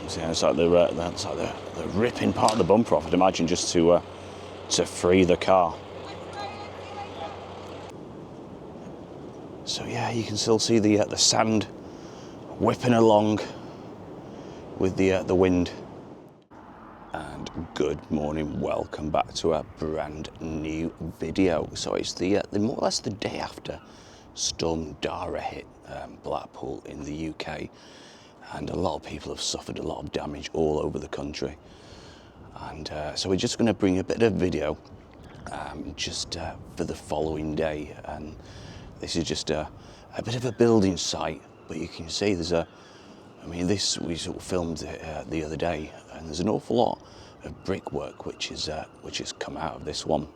So yeah, it's like the ripping part of the bumper off. I'd imagine just to free the car. So yeah, you can still see the sand whipping along with the wind. And good morning, welcome back to a brand new video. So it's the more or less the day after Storm Darragh hit Blackpool in the UK, and a lot of people have suffered a lot of damage all over the country. And so we're just going to bring a bit of video just for the following day. And this is just a bit of a building site, but you can see there's this we sort of filmed the other day, and there's an awful lot of brickwork which has come out of this one.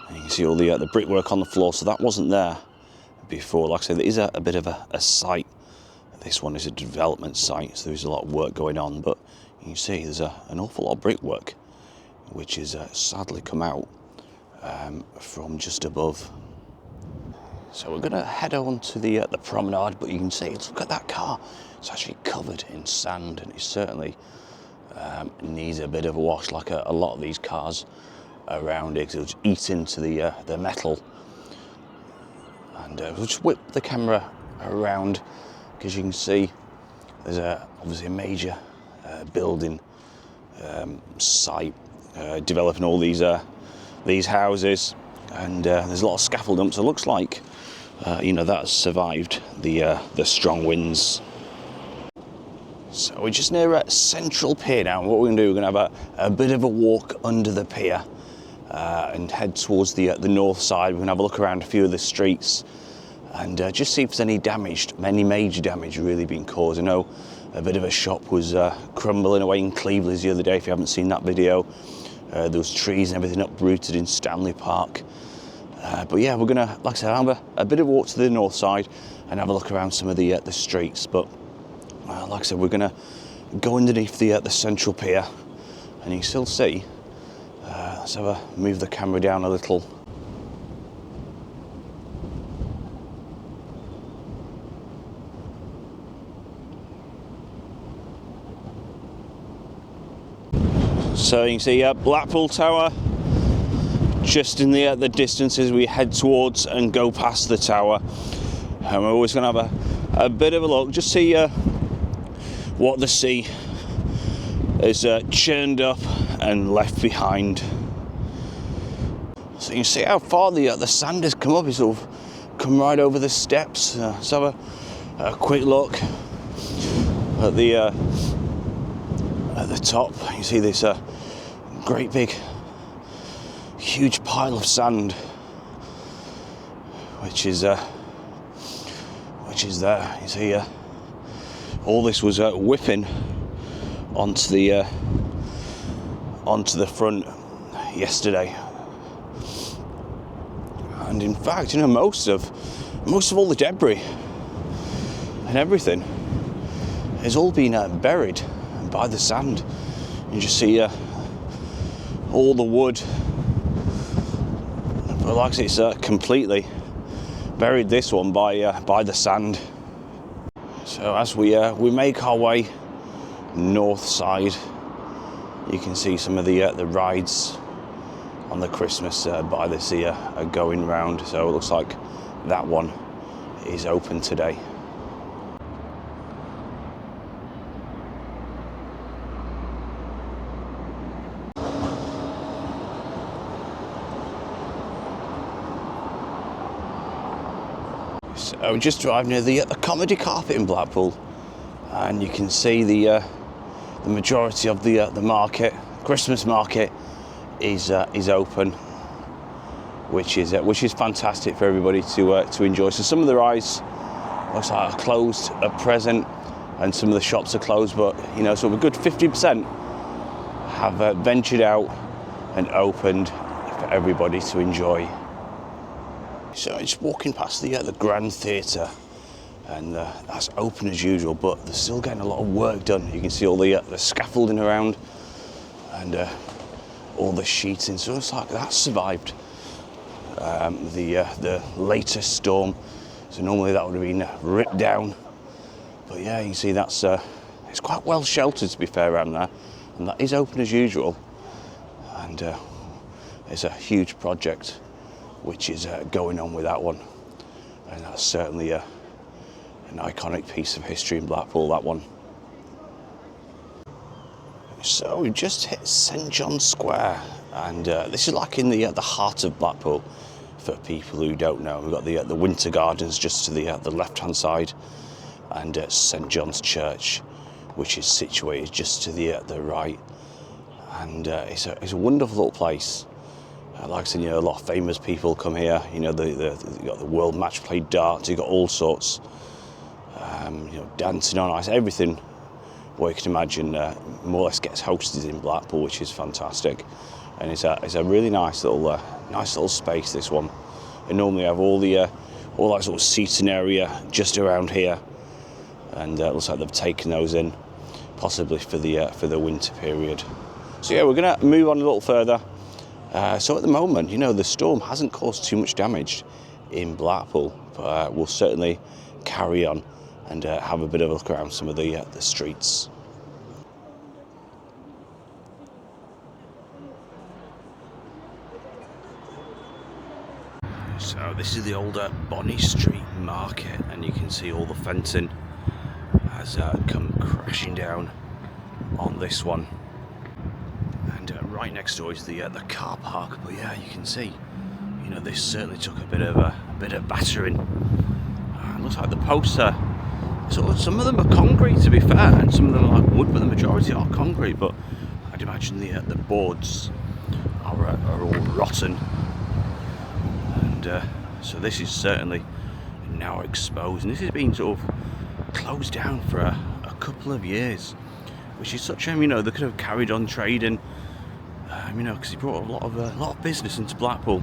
And you can see all the brickwork on the floor, so that wasn't there before. Like I said, there is a bit of a site. This one is a development site, so there's a lot of work going on, but you can see there's an awful lot of brickwork which is sadly come out from just above. So we're going to head on to the promenade, but you can see, look at that car. It's actually covered in sand, and it certainly needs a bit of a wash, like a lot of these cars around it, because it'll just eat into the metal. And we'll just whip the camera around, because you can see there's obviously a major building site developing all these houses, and there's a lot of scaffold dumps. It looks like that's survived the strong winds. So we're just near Central Pier now, and what we're going to do, we're going to have a bit of a walk under the pier and head towards the north side. We're going to have a look around a few of the streets and just see if there's any major damage really being caused. I know a bit of a shop was crumbling away in Cleveleys the other day. If you haven't seen that video, there was trees and everything uprooted in Stanley Park. But yeah, we're gonna, like I said, have a bit of a walk to the north side and have a look around some of the streets. But like I said, we're gonna go underneath the Central Pier, and you can still see. Let's move the camera down a little. So you can see Blackpool Tower just in the distance as we head towards and go past the tower. And we're always going to have a bit of a look, just see what the sea has churned up and left behind. So you can see how far the sand has come up. It's sort of come right over the steps. Let's have a quick look at the top. You can see this great big huge pile of sand which is there. You see all this was whipping onto the front yesterday, and in fact, most of all the debris and everything has all been buried by the sand. You just see all the wood, but like I say, it's completely buried, this one, by the sand. So as we make our way north side, you can see some of the rides on the Christmas by the sea are going round. So it looks like that one is open today. So we just drive near the comedy carpet in Blackpool, and you can see the majority of the market, Christmas market, is open, which is fantastic for everybody to enjoy. So some of the rides looks like are closed at present, and some of the shops are closed, but so a good 50% have ventured out and opened for everybody to enjoy. So just walking past the Grand Theatre and that's open as usual, but they're still getting a lot of work done. You can see all the scaffolding around and all the sheeting, so it's like that survived the latest storm. So normally that would have been ripped down, but yeah, you can see that's it's quite well sheltered, to be fair, around there, and that is open as usual. And it's a huge project which is going on with that one, and that's certainly an iconic piece of history in Blackpool, that one. So we just hit St John's Square, and this is like in the heart of Blackpool. For people who don't know, we've got the Winter Gardens just to the left-hand side, and St John's Church, which is situated just to the right. And it's a wonderful little place. Like I said, a lot of famous people come here. You got the World Match Play darts. You got all sorts. Dancing on ice, everything what you can imagine more or less gets hosted in Blackpool, which is fantastic. And it's a really nice little space, this one. And normally have all that sort of seating area just around here, and it looks like they've taken those in, possibly for the winter period. So yeah, we're going to move on a little further. So at the moment, the storm hasn't caused too much damage in Blackpool, but we'll certainly carry on and have a bit of a look around some of the streets. So this is the older Bonny Street market, and you can see all the fencing has come crashing down on this one. And right next door is the car park. But yeah, you can see, this certainly took a bit of battering. Looks like the posts are, some of them are concrete, to be fair, and some of them are like wood, but the majority are concrete. But I'd imagine the boards are all rotten. And so this is certainly now exposed, and this has been sort of closed down for a couple of years, which is such a they could have carried on trading, because he brought a lot of business into Blackpool.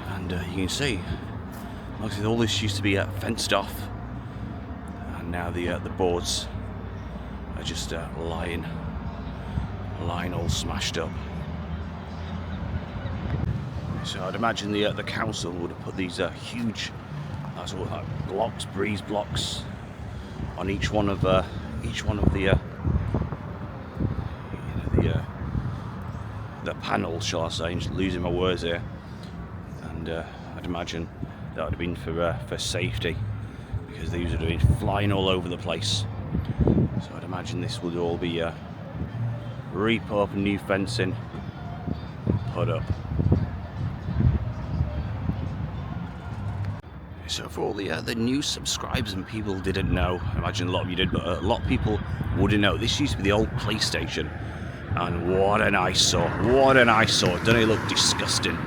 And you can see, like I said, all this used to be fenced off, and now the boards are just lying all smashed up. So I'd imagine the council would have put these huge sort of like blocks, breeze blocks, on each one of the panels, shall I say? I'm just losing my words here. And I'd imagine that would have been for safety, because these would have been flying all over the place. So I'd imagine this would all be re-put up, new fencing put up. So for all the new subscribers and people who didn't know, I imagine a lot of you did, but a lot of people wouldn't know, this used to be the old police station. And what an eyesore, Doesn't it look disgusting?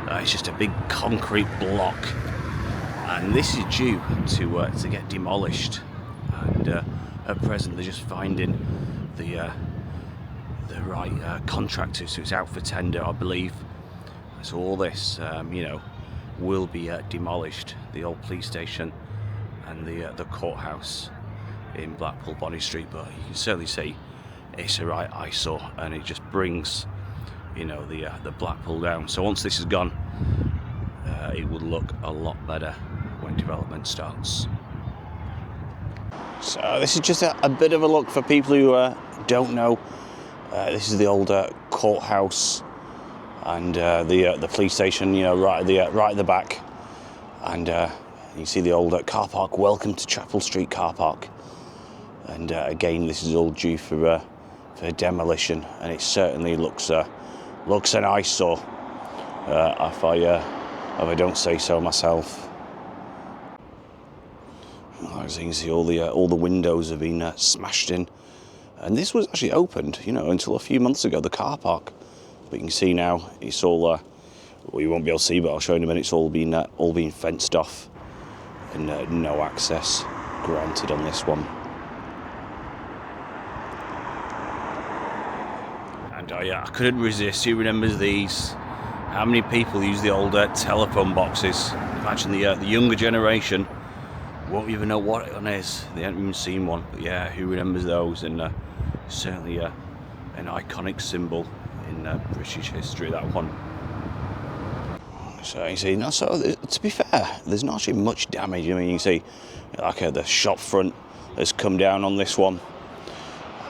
It's just a big concrete block. And this is due to get demolished. And at present they're just finding the right contractor, so it's out for tender, I believe. So all this, will be demolished, the old police station and the courthouse in Blackpool Bonny Street. But you can certainly see it's a right eyesore, and it just brings the Blackpool down. So once this is gone, it will look a lot better when development starts. So this is just a bit of a look for people who don't know. This is the old courthouse and the police station, right at the back, and you see the old car park. Welcome to Chapel Street car park. And again, this is all due for demolition, and it certainly looks an eyesore, if I don't say so myself. As you can see, all the windows have been smashed in, and this was actually opened, until a few months ago, the car park. But you can see now it's all, well, you won't be able to see, but I'll show you in a minute. It's all been fenced off, and no access granted on this one. And I couldn't resist. Who remembers these? How many people use the old telephone boxes? Imagine the younger generation won't even know what one is. They haven't even seen one. But yeah, who remembers those? And certainly an iconic symbol in British history, that one. So you see, to be fair, there's not actually much damage. I mean, you can see like the shop front has come down on this one.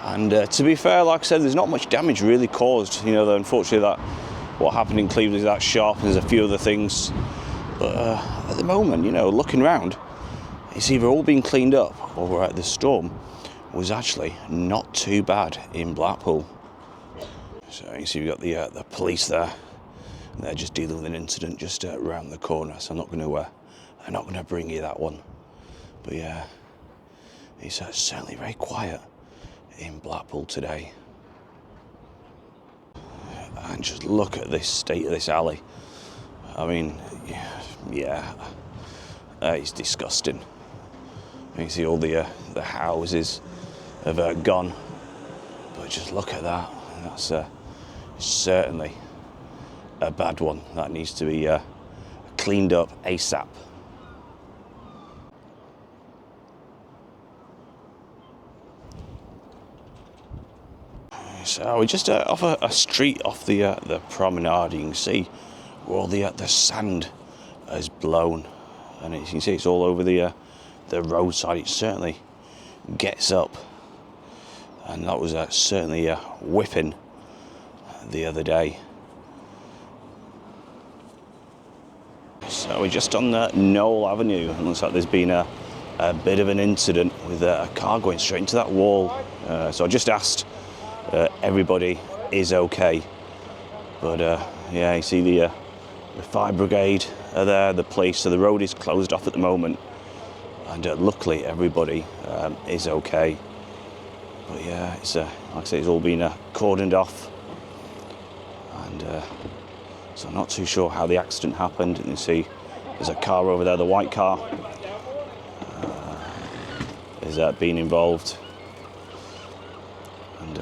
And to be fair, like I said, there's not much damage really caused. You know, though, unfortunately, what happened in Cleveleys is that sharp, and there's a few other things. But at the moment, you know, looking around, it's either all been cleaned up or the storm was actually not too bad in Blackpool. So you see we've got the police there. They're just dealing with an incident just around the corner. So I'm not going to bring you that one. But yeah, it's certainly very quiet in Blackpool today. And just look at this state of this alley. I mean, yeah, it's disgusting. You can see all the houses have gone, but just look at that. That's certainly a bad one. That needs to be cleaned up ASAP. So we're just off a street off the Promenade. You can see where all the sand has blown, and as you can see, it's all over the roadside. It certainly gets up, and that was certainly whipping the other day. So we're just on Null Avenue, and looks like there's been a bit of an incident with a car going straight into that wall. So I just asked everybody is okay, but yeah, you see the fire brigade are there, the police, so the road is closed off at the moment, and luckily everybody is okay. But yeah, it's like I say, it's all been cordoned off, and so I'm not too sure how the accident happened. And you see there's a car over there, the white car is being involved, and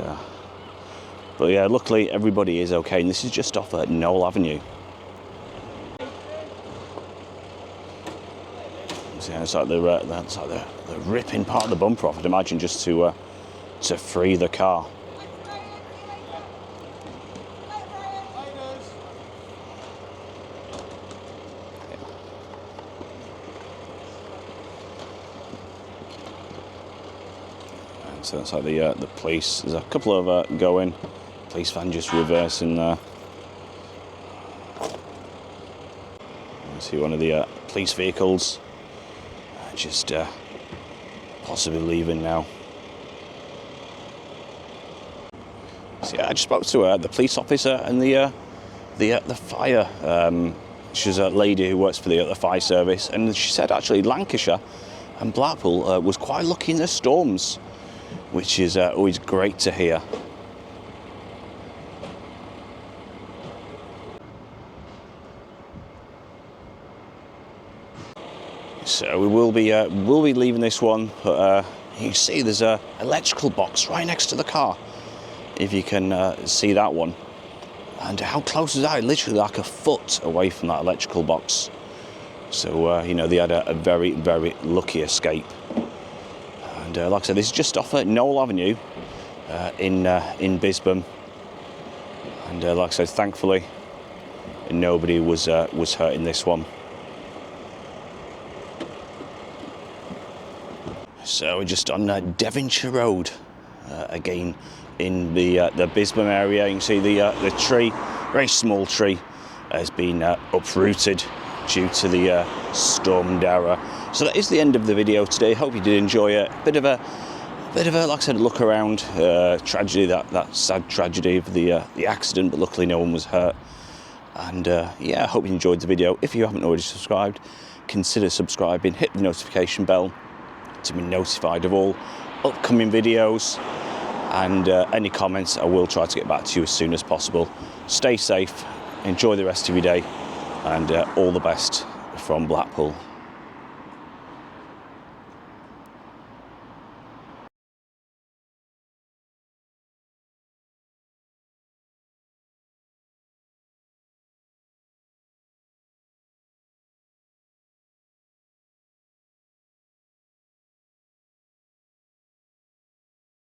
but yeah, luckily everybody is okay, and this is just off at Null Avenue. So yeah, it's like that's like the ripping part of the bumper off, I'd imagine, just to free the car. And so that's like the police. There's a couple of going. Police van just reversing there. You see one of the police vehicles just possibly leaving now. So yeah, I just spoke to the police officer and the fire. She's a lady who works for the fire service, and she said actually Lancashire and Blackpool was quite lucky in the storms, which is always great to hear. So we will be leaving this one, but you see there's a electrical box right next to the car, if you can see that one. And how close is that? Literally like a foot away from that electrical box. So you know, they had a very, very lucky escape. And like I said, this is just off at Null Avenue in Bisbam. And like I said, thankfully nobody was hurt in this one. So we're just on Devonshire Road again in the Bisbam area. You can see the tree, very small tree, has been uprooted due to the Storm Darragh. So that is the end of the video today. Hope you did enjoy it. Bit of a, like I said, look around. Tragedy, that sad tragedy of the accident, but luckily no one was hurt. And yeah, I hope you enjoyed the video. If you haven't already subscribed, consider subscribing. Hit the notification bell to be notified of all upcoming videos, and any comments I will try to get back to you as soon as possible. Stay safe, enjoy the rest of your day, and all the best from Blackpool.